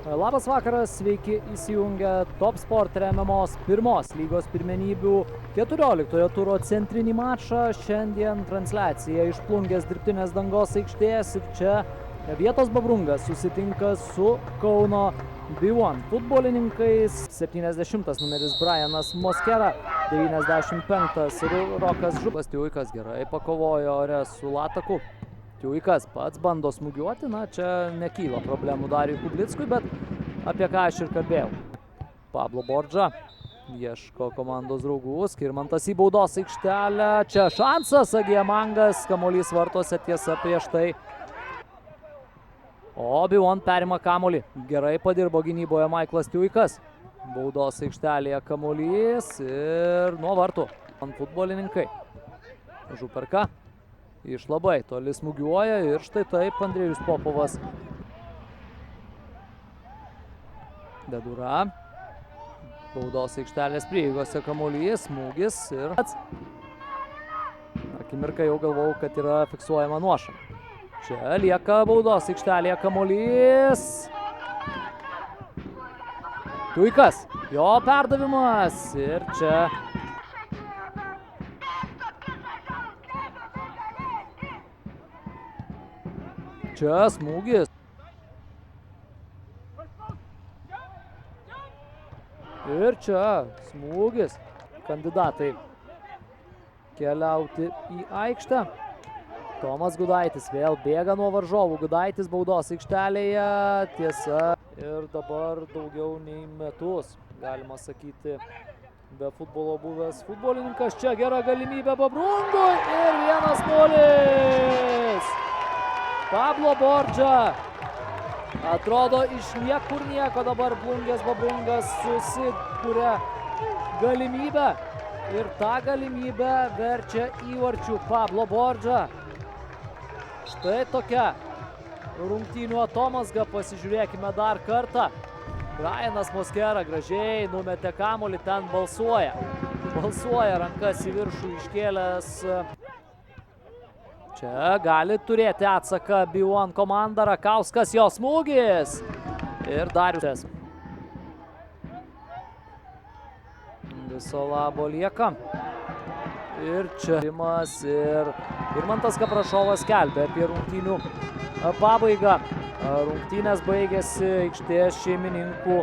Labas vakaras, sveiki įsijungę Top Sport remiamos pirmos lygos pirmenybių 14 turo centrinį mačą. Šiandien transliacija iš Plungės dirbtinės dangos aikštės ir čia Vietos Babrungas susitinka su Kauno B1 futbolininkais. 70 numeris Brianas Moskera, 95 Rokas Žubas. Tiuikas gerai pakovojo ore su Lataku. Tiuikas pats bando smūgiuoti, na čia nekyla problemų Dariui Kublickui, bet apie ką aš ir kalbėjau. Pablo Bordža ieško komandos draugų, Skirmantas į baudos aikštelę, čia šansas, Agiamangas, kamuolys vartuose, tiesa prieš tai. O B1 perima kamuolį, gerai padirbo gynyboje Maiklas Tiuikas. Baudos aikštelėje kamuolys ir nuo vartų ant futbolininkai. Župerka iš labai toli smūgiuoja ir štai taip Andrėjus Popovas. Dedura. Baudos aikštelės prieigose kamuolys, smūgis ir akimirką jau galvojau, kad yra fiksuojama nuošalė. Čia lieka baudos aikštelėje kamuolys. Tiuikas, jo perdavimas ir čia smūgis. Ir čia smūgis. Kandidatai keliauti į aikštę. Tomas Gudaitis vėl bėga nuo varžovų. Gudaitis baudos aikštelėje. Tiesa. Ir dabar daugiau nei metus, galima sakyti, be futbolo buvęs futbolininkas. Čia gera galimybė Babrungui ir 1-0. Pablo Bordža. Atrodo iš niekur nieko dabar Plungės Babrungas susikuria galimybę. Ir tą galimybę verčia įvarčiu Pablo Bordža. Štai tokia rungtynių atomazga. Pasižiūrėkime dar kartą. Brianas Moskera gražiai numetė kamuolį, ten balsuoja. Balsuoja rankas į viršų iškėlęs. Čia gali turėti atsaką B1 komanda. Rakauskas, jo smūgis. Ir Darius. Viso labo lieka. Ir čia rimas ir Irmantas Kaprašovas skelbia apie rungtynių pabaigą. Rungtynės baigėsi aikštės šeimininkų